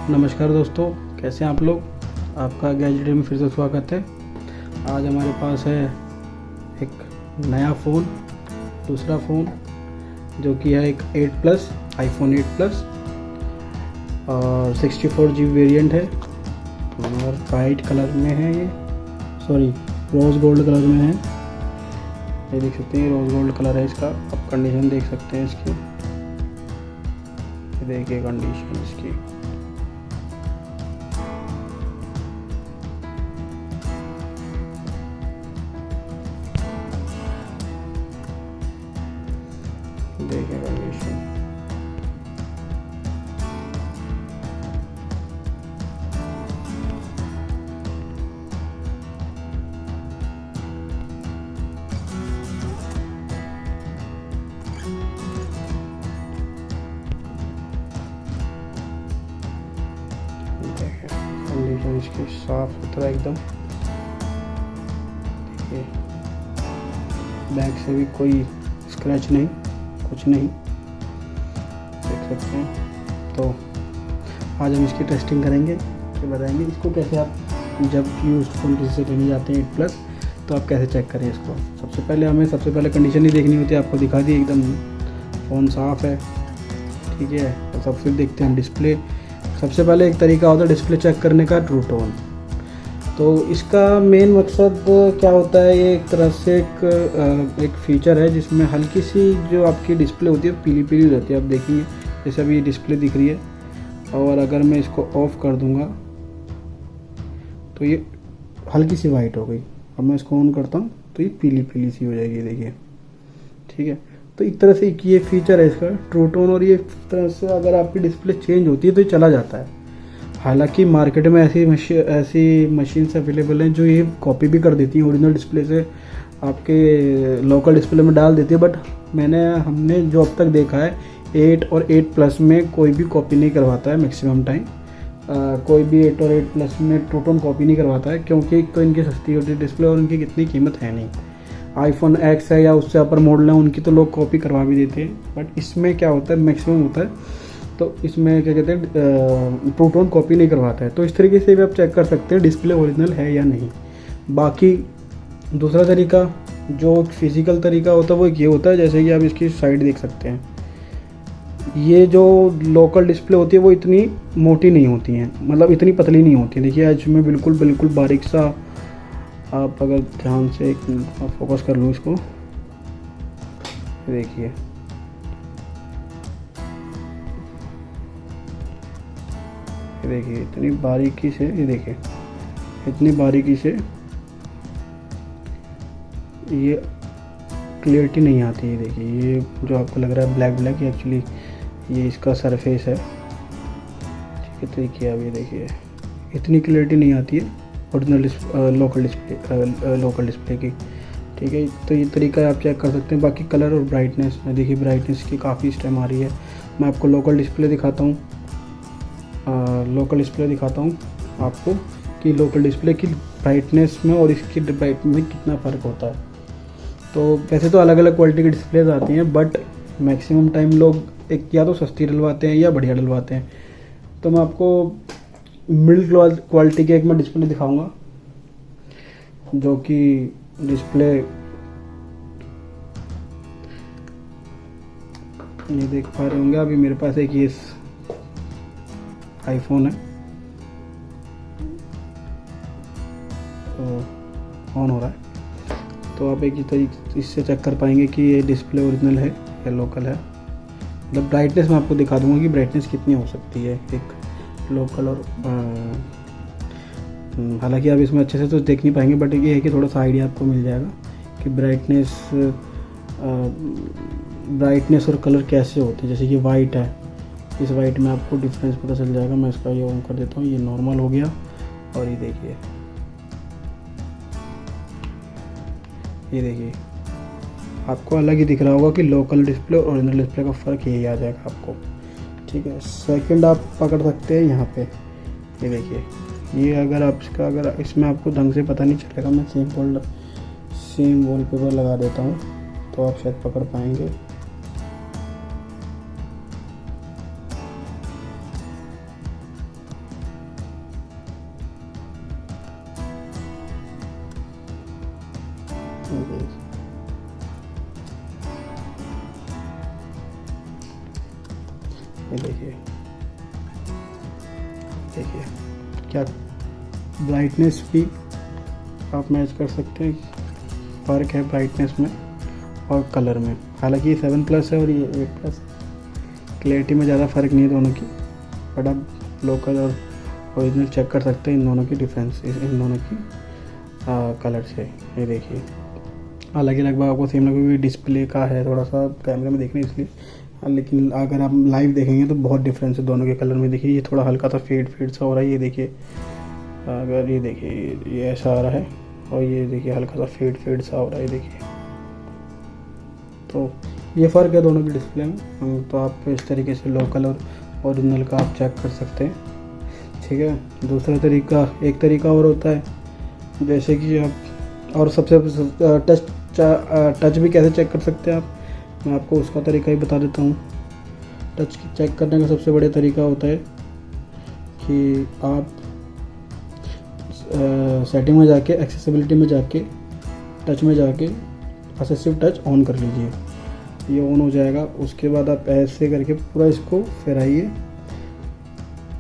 नमस्कार दोस्तों, कैसे हैं आप लोग। आपका गैजेट में फिर से स्वागत है। आज हमारे पास है एक नया फ़ोन, दूसरा फ़ोन जो कि है एक 8 प्लस, आईफोन 8 प्लस और 64 GB वेरिएंट है और वाइट कलर में है ये, सॉरी रोज़ गोल्ड कलर में है। ये देख सकते हैं, रोज़ गोल्ड कलर है इसका। आप कंडीशन देख सकते हैं इसकी, ये देखिए कंडीशन इसकी। देखिए कंडीशन, देखिए कंडीशन इसकी साफ सुथरा एकदम। देखिए बैक से भी कोई स्क्रैच नहीं, कुछ नहीं, देख सकते हैं। तो आज हम इसकी टेस्टिंग करेंगे, फिर बताएंगे इसको कैसे आप जब यूज फ़ोन किसी से लेने जाते हैं 8 प्लस, तो आप कैसे चेक करें इसको। सबसे पहले कंडीशन ही देखनी होती है, आपको दिखा दी एकदम फ़ोन साफ़ है, ठीक है। और सबसे देखते हैं डिस्प्ले। सबसे पहले एक तरीका होता है डिस्प्ले चेक करने का, ट्रू टोन। तो इसका मेन मकसद क्या होता है, ये एक तरह से एक फीचर है जिसमें हल्की सी जो आपकी डिस्प्ले होती है पीली पीली रहती है। आप देखेंगे जैसे अभी डिस्प्ले दिख रही है, और अगर मैं इसको ऑफ़ कर दूंगा तो ये हल्की सी वाइट हो गई। अब मैं इसको ऑन करता हूँ तो ये पीली पीली सी हो जाएगी, देखिए, ठीक है। तो एक तरह से ये फीचर है इसका, ट्रू टोन। और ये तरह से अगर आपकी डिस्प्ले चेंज होती है तो ये चला जाता है। हालांकि मार्केट में ऐसी मशीन्स अवेलेबल हैं जो ये कॉपी भी कर देती हैं, ओरिजिनल डिस्प्ले से आपके लोकल डिस्प्ले में डाल देती है। बट हमने जो अब तक देखा है 8 और 8 प्लस में कोई भी कॉपी नहीं करवाता है मैक्सिमम टाइम। कोई भी 8 और 8 प्लस में ट्रू टोन कॉपी नहीं करवाता है, क्योंकि एक तो इनकी सस्ती होती है डिस्प्ले और उनकी कितनी कीमत है नहीं। आईफोन एक्स है या उससे अपर मॉडल है, उनकी तो लोग कॉपी करवा भी देते हैं। बट इसमें क्या होता है, मैक्सिमम होता है, तो इसमें क्या कहते हैं ट्रू टोन कॉपी नहीं करवाता है। तो इस तरीके से भी आप चेक कर सकते हैं डिस्प्ले ओरिजिनल है या नहीं। बाकी दूसरा तरीका जो फिज़िकल तरीका होता है वो ये होता है, जैसे कि आप इसकी साइड देख सकते हैं। ये जो लोकल डिस्प्ले होती है वो इतनी मोटी नहीं होती हैं, मतलब इतनी पतली नहीं होती है। देखिए आज में बिल्कुल बारीक सा, आप अगर ध्यान से एक मिनट फोकस कर लूँ इसको, देखिए इतनी बारीकी से, ये देखिए इतनी बारीकी से ये क्लियरिटी नहीं आती है। देखिए ये जो आपको लग रहा है ब्लैक ब्लैक, ये एक्चुअली ये इसका सरफेस है, ठीक है। तो देखिए अब ये देखिए इतनी क्लियरिटी नहीं आती है ओरिजिनल लोकल डिस्प्ले की, ठीक है। तो ये तरीका आप चेक कर सकते हैं। बाकी कलर और ब्राइटनेस, देखिए ब्राइटनेस की काफ़ी स्टेम आ रही है। मैं आपको लोकल डिस्प्ले दिखाता हूँ, आपको कि लोकल डिस्प्ले की ब्राइटनेस में और इसकी ब्राइटनेस में कितना फ़र्क होता है। तो वैसे तो अलग अलग क्वालिटी की डिस्प्लेज आती हैं, बट मैक्सिमम टाइम लोग एक या तो सस्ती डलवाते हैं या बढ़िया डलवाते हैं। तो मैं आपको मिडिल क्वालिटी की एक मैं डिस्प्ले दिखाऊंगा, जो कि डिस्प्ले ये देख पा रहे होंगे। अभी मेरे पास एक ये आईफोन है, तो ऑन हो रहा है। तो आप एक ही तरीके इससे चेक कर पाएंगे कि ये डिस्प्ले ओरिजिनल है या लोकल है। मतलब ब्राइटनेस मैं आपको दिखा दूंगा कि ब्राइटनेस कितनी हो सकती है एक लोकल और हालांकि आप इसमें अच्छे से तो देख नहीं पाएंगे, बट ये है कि थोड़ा सा आइडिया आपको मिल जाएगा कि ब्राइटनेस और कलर कैसे होते हैं। जैसे कि वाइट है, इस वाइट में आपको डिफरेंस पता चल जाएगा। मैं इसका ये ऑन कर देता हूँ, ये नॉर्मल हो गया। और ये देखिए आपको अलग ही दिख रहा होगा कि लोकल डिस्प्ले और ओरिजिनल डिस्प्ले का फ़र्क यही आ जाएगा आपको, ठीक है। सेकंड आप पकड़ सकते हैं यहाँ पे, ये देखिए ये अगर इसमें आपको ढंग से पता नहीं चलेगा, मैं सेम वॉलपेपर लगा देता हूँ तो आप शायद पकड़ पाएंगे। ये देखिए क्या ब्राइटनेस भी आप मैच कर सकते हैं, फ़र्क है ब्राइटनेस में और कलर में। हालांकि ये 7+ है और ये 8+। क्लैरिटी में ज़्यादा फ़र्क नहीं है दोनों की, बट आप लोकल और ओरिजिनल चेक कर सकते हैं इन दोनों की डिफरेंस, इन दोनों की कलर से। ये देखिए, हालांकि लगभग आपको सेम लगेगा, डिस्प्ले का है थोड़ा सा कैमरे में देखने इसलिए, लेकिन अगर आप लाइव देखेंगे तो बहुत डिफरेंस है दोनों के कलर में। देखिए ये थोड़ा हल्का सा फेड सा हो रहा है, ये देखिए, अगर ये देखिए ये ऐसा आ रहा है और ये देखिए हल्का सा फेड सा हो रहा है, ये देखिए। तो ये फ़र्क है दोनों की डिस्प्ले में। तो आप इस तरीके से लोकल और ओरिजिनल का आप चेक कर सकते हैं, ठीक है। दूसरा तरीका, एक तरीका और होता है, जैसे कि आप, और सबसे टच भी कैसे चेक कर सकते हैं आप, मैं आपको उसका तरीका ही बता देता हूँ। टच चेक करने का सबसे बड़ा तरीका होता है कि आप सेटिंग में जाके, एक्सेसिबिलिटी में जाके, टच में जाके असिस्टिव टच ऑन कर लीजिए। ये ऑन हो जाएगा। उसके बाद आप ऐसे करके पूरा इसको फहराइए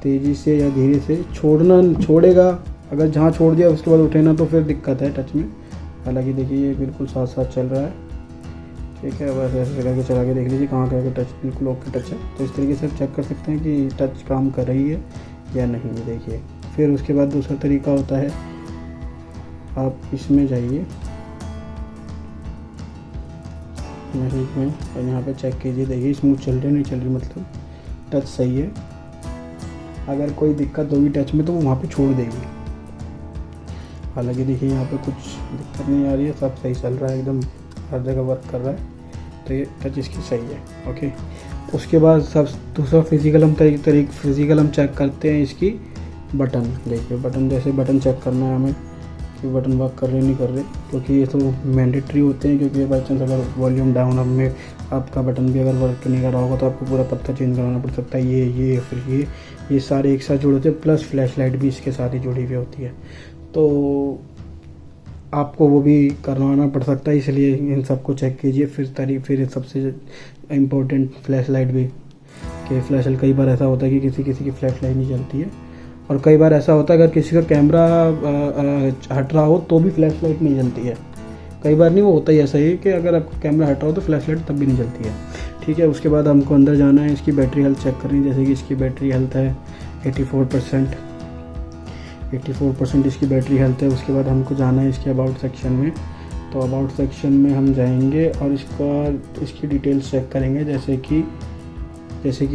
तेज़ी से या धीरे से, छोड़ेगा, अगर जहाँ छोड़ दिया उसके बाद उठे ना तो फिर दिक्कत है टच में। हालांकि देखिए ये बिल्कुल साथ साथ चल रहा है, ठीक है। बस ऐसे करके चला के देख लीजिए कहाँ टच बिल्कुल ओके टच है। तो इस तरीके से आप चेक कर सकते हैं कि टच काम कर रही है या नहीं, देखिए। फिर उसके बाद दूसरा तरीका होता है, आप इसमें जाइए मैसेज में और यहाँ पे चेक कीजिए, देखिए स्मूथ चल रही नहीं चल रही, मतलब टच सही है। अगर कोई दिक्कत होगी टच में तो वो वहाँ पे छोड़ देगी। हालांकि देखिए यहाँ पे कुछ दिक्कत नहीं आ रही है, सब सही चल रहा है, एकदम हर जगह वर्क कर रहा है। तो ये टच इसकी सही है, ओके। उसके बाद सब दूसरा फिजिकल हम चेक करते हैं इसकी बटन। देखिए बटन, जैसे बटन चेक करना है हमें कि बटन वर्क कर रहे नहीं कर रहे, क्योंकि ये तो मैंडेटरी होते हैं, क्योंकि बाई चांस अगर वॉल्यूम डाउन अब में आपका बटन भी अगर वर्क नहीं कर रहा होगा तो आपको पूरा पत्ता चेंज करवाना पड़ सकता है। ये फिर ये सारे एक साथ जुड़े होते हैं, प्लस फ्लैश लाइट भी इसके साथ ही जुड़ी हुई होती है, तो आपको वो भी करवाना पड़ सकता है। इसलिए इन सबको चेक कीजिए। फिर सबसे इम्पोर्टेंट फ्लैश लाइट भी, कि फ्लैश लाइट कई बार ऐसा होता है कि किसी की फ्लैश लाइट नहीं जलती है, और कई बार ऐसा होता है अगर किसी का कैमरा हट रहा हो तो भी फ्लैश लाइट नहीं जलती है। कई बार नहीं, वो होता ही ऐसा ही कि अगर आपका कैमरा हट रहा हो तो फ्लैश लाइट तब भी नहीं जलती है, ठीक है। उसके बाद हमको अंदर जाना है, इसकी बैटरी हेल्थ चेक करनी है। जैसे कि इसकी बैटरी हेल्थ है 84% इसकी बैटरी हेल्थ है। उसके बाद हमको जाना है इसके अबाउट सेक्शन में। तो अबाउट सेक्शन में हम जाएंगे और इसकी डिटेल्स चेक करेंगे। जैसे कि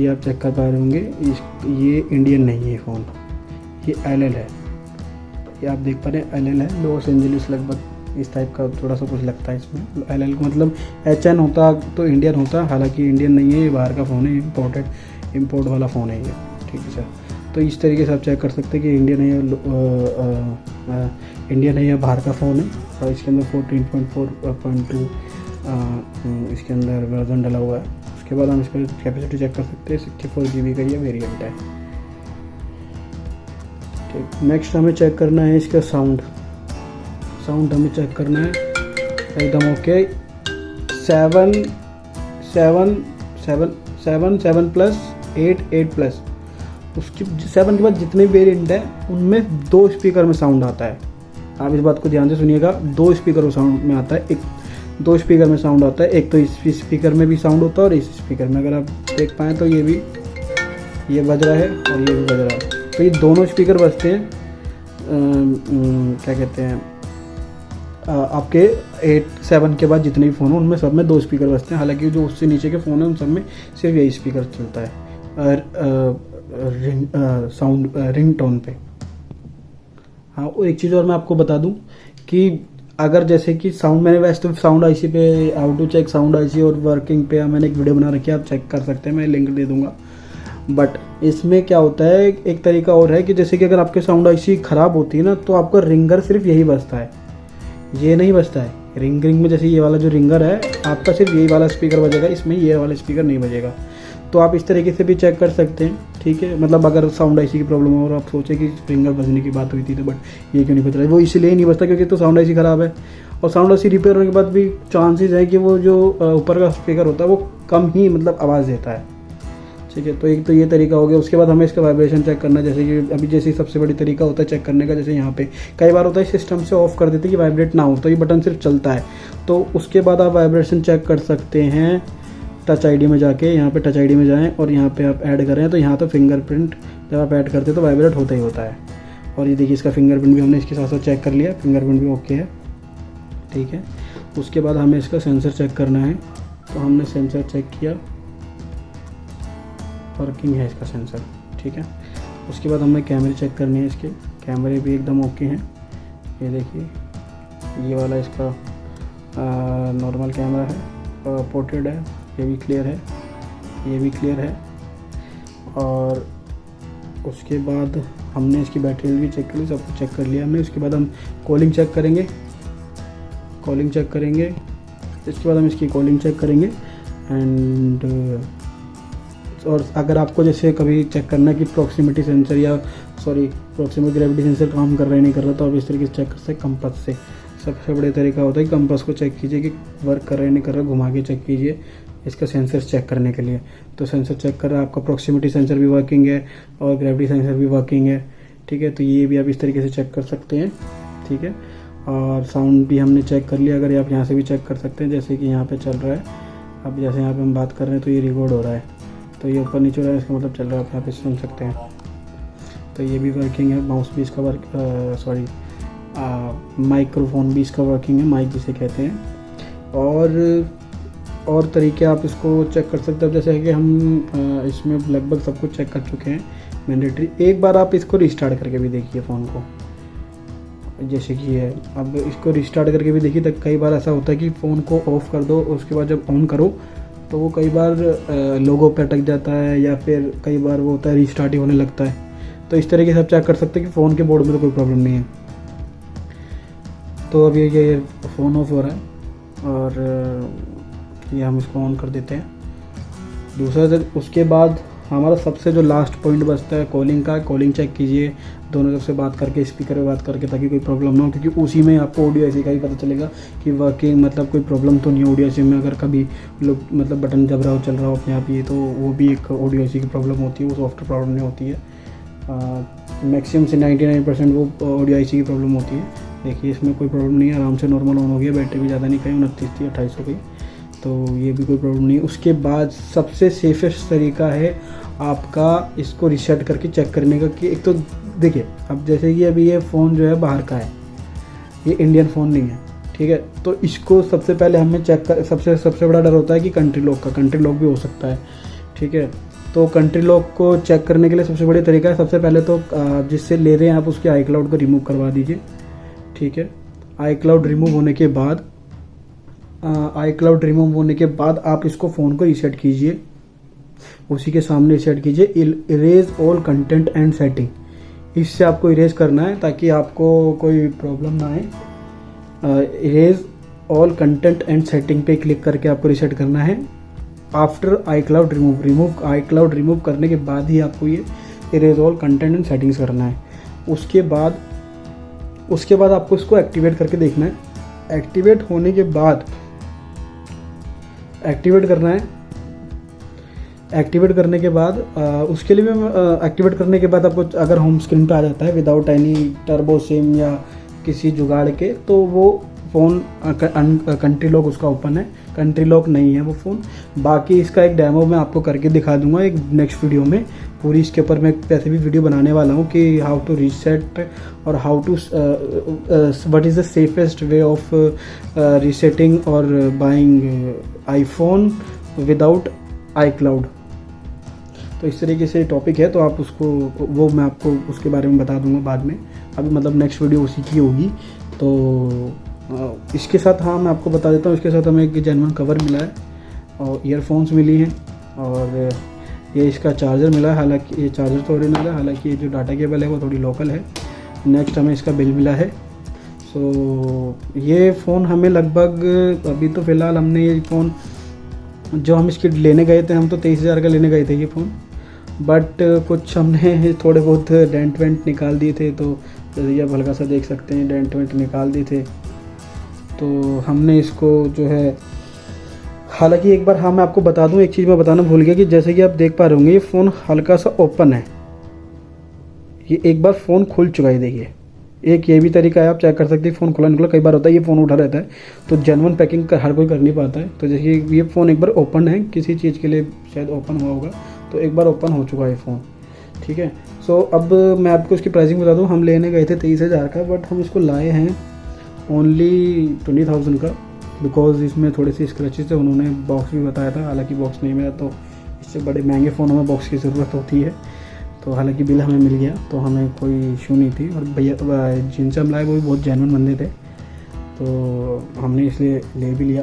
आप चेक कर पा रहे होंगे, ये इंडियन नहीं है फ़ोन, ये LL है। ये आप देख पा रहे हैं LL है, लॉस एंजलिस लगभग इस टाइप का थोड़ा सा कुछ लगता है इसमें। LL का मतलब HN होता तो इंडियन होता, हालांकि इंडियन नहीं है, ये बाहर का फ़ोन है, इम्पोर्ट वाला फ़ोन है ये, ठीक है सर। तो इस तरीके से आप चेक कर सकते हैं कि इंडियन है या बाहर का फ़ोन है। और इसके अंदर 14.4.2 इसके अंदर वर्जन डला हुआ है। उसके बाद हम इसका कैपेसिटी चेक कर सकते हैं, 64 GB का ये वेरिएंट है, ठीक। नेक्स्ट हमें चेक करना है इसका साउंड हमें चेक करना है एकदम ओके। 7+, 8+, उसकी 7 के बाद जितने वेरिएंट हैं उनमें 2 स्पीकर में साउंड आता है। आप इस बात को ध्यान से सुनिएगा, 2 स्पीकर साउंड में आता है, 2 स्पीकर में साउंड आता है। एक तो इस स्पीकर में भी साउंड होता है और इस स्पीकर में, अगर आप देख पाएँ तो ये बज रहा है और ये भी बज रहा है। तो ये दोनों स्पीकर बजते हैं, क्या कहते हैं, आपके 7 के बाद जितने भी फ़ोन हैं उनमें सब में 2 स्पीकर बजते हैं। हालांकि जो उससे नीचे के फ़ोन हैं उन सब में सिर्फ यही स्पीकर चलता है रिंग टोन पे। हाँ, और एक चीज़ और मैं आपको बता दूं कि अगर जैसे कि साउंड, मैंने वैसे तो साउंड आईसी पे how to check sound IC और वर्किंग पे मैंने एक वीडियो बना रखी है, आप चेक कर सकते हैं, मैं लिंक दे दूंगा। बट इसमें क्या होता है, एक तरीका और है कि जैसे कि अगर आपके साउंड आईसी ख़राब होती है ना, तो आपका रिंगर सिर्फ यही बजता है, ये नहीं बजता है। रिंग में जैसे ये वाला जो रिंगर है आपका, सिर्फ यही वाला स्पीकर बजेगा, इसमें ये वाला स्पीकर नहीं बजेगा। तो आप इस तरीके से भी चेक कर सकते हैं, ठीक है। मतलब अगर साउंड आईसी की प्रॉब्लम हो और आप सोचे कि रिंगर बजने की बात हुई थी तो बट ये क्यों नहीं बज रहा है, वो इसलिए नहीं बजता क्योंकि तो साउंड आईसी ख़राब है। और साउंड आईसी रिपेयर होने के बाद भी चांसेस है कि वो जो ऊपर का स्पीकर होता है वो कम ही मतलब आवाज़ देता है, ठीक है। तो एक तो ये तरीका हो गया। उसके बाद हमें इसका वाइब्रेशन चेक करना है, जैसे कि अभी जैसे सबसे बड़ी तरीका होता है चेक करने का, जैसे यहाँ पे कई बार होता है सिस्टम से ऑफ कर देते कि वाइब्रेट ना हो, तो ये बटन सिर्फ चलता है। तो उसके बाद आप वाइब्रेशन चेक कर सकते हैं टच आईडी में जाके। यहाँ पे टच आईडी में जाएं और यहाँ पे आप ऐड करें, तो यहाँ तो फिंगरप्रिंट जब आप ऐड करते हैं तो वाइब्रेट होता ही होता है। और ये देखिए इसका फिंगरप्रिंट भी हमने इसके साथ साथ चेक कर लिया, फिंगरप्रिंट भी ओके है, ठीक है। उसके बाद हमें इसका सेंसर चेक करना है, तो हमने सेंसर चेक किया, वर्किंग है इसका सेंसर, ठीक है। उसके बाद हमें कैमरे चेक करनी है, इसके कैमरे भी एकदम ओके हैं। ये देखिए ये वाला इसका नॉर्मल कैमरा है, पोर्ट्रेट है, ये भी क्लियर है, ये भी क्लियर है। और उसके बाद हमने इसकी बैटरी भी चेक कर ली, सब कुछ चेक कर लिया हमने। उसके बाद हम कॉलिंग चेक करेंगे, कॉलिंग चेक करेंगे। इसके बाद हम इसकी कॉलिंग चेक करेंगे एंड और अगर आपको जैसे कभी चेक करना है कि प्रॉक्सिमिटी सेंसर या प्रॉक्सिमिटी ग्रेविटी सेंसर काम कर रहा है नहीं कर रहा, तो आप इस तरीके से चेक कर सकते हैं कंपास से। सबसे बड़ा तरीका होता है कि कंपास को चेक कीजिए कि वर्क कर रहा है नहीं कर रहा, घुमा के चेक कीजिए इसका सेंसर चेक करने के लिए। तो सेंसर चेक कर रहा है आपका, प्रॉक्सिमिटी सेंसर भी वर्किंग है और ग्रेविटी सेंसर भी वर्किंग है, ठीक है। तो ये भी आप इस तरीके से चेक कर सकते हैं, ठीक है। और साउंड भी हमने चेक कर लिया, अगर आप यहाँ से भी चेक कर सकते हैं, जैसे कि यहाँ पे चल रहा है। अब जैसे यहाँ पे हम बात कर रहे हैं तो ये रिकॉर्ड हो रहा है, तो ये ऊपर नीचे हो रहा है, इसका मतलब चल रहा है, आप यहाँ पे सुन सकते हैं। तो ये भी वर्किंग है, माउस भी इसका माइक्रोफोन भी इसका वर्किंग है, माइक जिसे कहते हैं। और तरीके आप इसको चेक कर सकते हैं, जैसे कि हम इसमें लगभग सब कुछ चेक कर चुके हैं मैंडेटरी। एक बार आप इसको रिस्टार्ट करके भी देखिए फ़ोन को, जैसे कि है। अब इसको रिस्टार्ट करके भी देखिए, तो कई बार ऐसा होता है कि फ़ोन को ऑफ़ कर दो, उसके बाद जब ऑन करो तो वो कई बार लोगो पे अटक जाता है, या फिर कई बार वो होता है रीस्टार्ट ही होने लगता है। तो इस तरीके से आप चेक कर सकते हैं कि फ़ोन के बोर्ड में तो कोई प्रॉब्लम नहीं है। तो अब ये फ़ोन ऑफ हो रहा है और ये हम इसको ऑन कर देते हैं। दूसरा, उसके बाद हमारा सबसे जो लास्ट पॉइंट बचता है कॉलिंग का। कॉलिंग चेक कीजिए दोनों तरफ से बात करके, स्पीकर पे बात करके, ताकि कोई प्रॉब्लम ना हो, क्योंकि उसी में आपको ऑडियो ऐसी का ही पता चलेगा कि वर्किंग मतलब कोई प्रॉब्लम तो नहीं है ऑडियो ऐसी में। अगर कभी लोग मतलब बटन दब रहा हो, चल रहा हो अपने आप, ये तो वो भी एक ऑडियो ऐसी की प्रॉब्लम होती है, वो सॉफ्टवेयर प्रॉब्लम नहीं होती है। मैक्सिमम से 99% वो ऑडियो ऐसी की प्रॉब्लम होती है। देखिए इसमें कोई प्रॉब्लम नहीं है, आराम से नॉर्मल ऑन हो गया, बैटरी भी ज़्यादा नहीं खाई, 29 थी 28 हो गई, तो ये भी कोई प्रॉब्लम नहीं है। उसके बाद सबसे सेफेस्ट तरीका है आपका इसको रीसेट करके चेक करने का, कि एक तो देखिए अब जैसे कि अभी ये फ़ोन जो है बाहर का है, ये इंडियन फ़ोन नहीं है, ठीक है। तो इसको सबसे पहले हमें चेक कर, सबसे बड़ा डर होता है कि कंट्री लॉक भी हो सकता है, ठीक है। तो कंट्री लॉक को चेक करने के लिए सबसे बड़ी तरीका है, सबसे पहले तो जिससे ले रहे हैं आप उसके iCloud को रिमूव करवा दीजिए, ठीक है। iCloud रिमूव होने के बाद आप इसको फ़ोन को रीसेट कीजिए, उसी के सामने रीसेट कीजिए। Erase all content and setting, इससे आपको इरेज करना है ताकि आपको कोई प्रॉब्लम ना आए। Erase all content and setting पे क्लिक करके आपको रीसेट करना है। आफ्टर iCloud iCloud रिमूव करने के बाद ही आपको ये erase all content and settings करना है। उसके बाद आपको इसको एक्टिवेट करके देखना है। एक्टिवेट होने के बाद एक्टिवेट करने के बाद उसके लिए भी एक्टिवेट करने के बाद आपको अगर होम स्क्रीन पे आ जाता है विदाउट एनी टर्बो सिम या किसी जुगाड़ के, तो वो फ़ोन कंट्री लॉक उसका ओपन है, कंट्री लॉक नहीं है वो फ़ोन। बाकी इसका एक डेमो मैं आपको करके दिखा दूंगा एक नेक्स्ट वीडियो में, पूरी इसके ऊपर मैं वैसे भी वीडियो बनाने वाला हूँ कि हाउ टू रीसेट और how to what is the safest way of resetting और बाइंग आईफोन विदाउट iCloud। तो इस तरीके से टॉपिक है, तो आप वो मैं आपको उसके बारे में बता दूंगा बाद में, अभी मतलब नेक्स्ट वीडियो उसी की होगी। तो इसके साथ हाँ मैं आपको बता देता हूँ, इसके साथ हमें एक जेन्युइन कवर मिला है और ईयरफोन्स मिली हैं और ये इसका चार्जर मिला है। हालांकि ये चार्जर तो ओरिजिनल है, हालांकि ये जो डाटा केबल है वो थोड़ी लोकल है। नेक्स्ट हमें इसका बिल मिला है। सो ये फ़ोन हमें लगभग अभी तो फ़िलहाल हमने ये फ़ोन जो हम इसके लेने गए थे, हम तो 23,000 का लेने गए थे ये फ़ोन, बट कुछ हमने थोड़े बहुत डेंट वेंट निकाल दिए थे। तो जैसे आप हल्का सा देख सकते हैं डेंट वेंट निकाल दिए थे, तो हमने इसको जो है हालांकि एक बार हाँ मैं आपको बता दूं, एक चीज़ मैं बताना भूल गया कि जैसे कि आप देख पा रहे होंगे ये फ़ोन हल्का सा ओपन है, ये एक बार फ़ोन खुल चुका है। देखिए एक ये भी तरीका है, आप चेक कर सकते हैं फ़ोन खुला निकला। कई बार होता है ये फ़ोन उठा रहता है, तो जेन्युइन पैकिंग कर हर कोई कर नहीं पाता है। तो जैसे ये फ़ोन एक बार ओपन है, किसी चीज़ के लिए शायद ओपन हुआ होगा, तो एक बार ओपन हो चुका है फ़ोन, ठीक है। सो अब मैं आपको इसकी प्राइसिंग बता दूँ, हम लेने गए थे 23,000 का, बट हम इसको लाए हैं ओनली 20,000 का, बिकॉज इसमें थोड़े से स्क्रैचेस थे। उन्होंने बॉक्स भी बताया था, हालांकि बॉक्स नहीं मिला, तो इससे बड़े महंगे फ़ोनों में बॉक्स की ज़रूरत होती है। तो हालांकि बिल हमें मिल गया, तो हमें कोई इशू नहीं थी। और भैया जिनसे हम लाए वो भी बहुत जेन्युइन बंदे थे, तो हमने इसलिए ले भी लिया।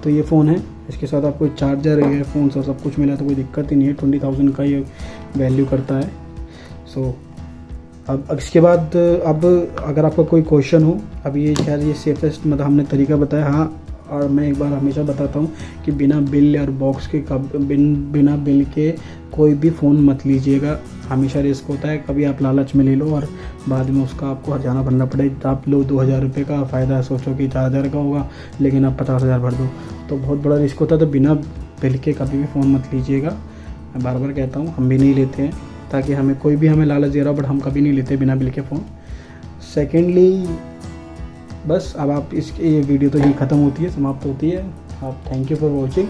तो ये फ़ोन है, इसके साथ आपको चार्जर, ईयरफोन्स और सब कुछ मिला, तो कोई दिक्कत ही नहीं है। 20,000 का ये वैल्यू करता है। सो अब इसके बाद अब अगर आपका कोई क्वेश्चन हो, अब ये शायद ये सेफेस्ट मतलब हमने तरीका बताया। हाँ, और मैं एक बार हमेशा बताता हूँ कि बिना बिल और बॉक्स के बिना बिल के कोई भी फ़ोन मत लीजिएगा। हमेशा रिस्क होता है, कभी आप लालच में ले लो और बाद में उसका आपको हर्जाना भरना पड़े। आप लो 2,000 रुपये का फ़ायदा, सोचो कि 4,000 का होगा, लेकिन आप 50,000 भर दो, तो बहुत बड़ा रिस्क होता है। तो बिना बिल के कभी भी फ़ोन मत लीजिएगा। मैं बार बार कहता हूँ, हम भी नहीं लेते हैं, ताकि कोई भी हमें लालच दे रहा हो, बट हम कभी नहीं लेते बिना बिल के फ़ोन। सेकेंडली बस अब आप इसकी ये वीडियो तो यही ख़त्म होती है, समाप्त होती है। आप थैंक यू फॉर वॉचिंग।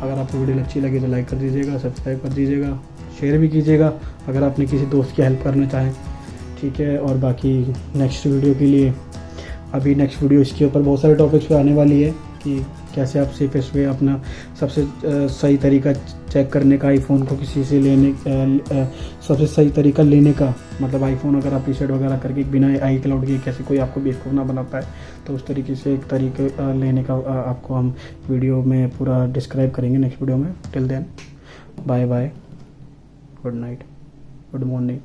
अगर आपको वीडियो अच्छी लगी तो लाइक कर दीजिएगा, सब्सक्राइब कर दीजिएगा, शेयर भी कीजिएगा अगर आपने किसी दोस्त की हेल्प करना चाहें, ठीक है। और बाकी नेक्स्ट वीडियो के लिए, अभी नेक्स्ट वीडियो इसके ऊपर बहुत सारे टॉपिक्स पे आने वाली है कि कैसे आप सेफेस्ट वे अपना सबसे सही तरीका चेक करने का, आईफोन को किसी से लेने सबसे सही तरीका लेने का, मतलब आईफोन अगर आप रीसेट वगैरह करके बिना आई क्लाउड के कैसे कोई आपको बेवकूफ़ ना बना पाए, तो उस तरीके से एक तरीके लेने का आपको हम वीडियो में पूरा डिस्क्राइब करेंगे नेक्स्ट वीडियो में। Till then bye bye, good night, good morning.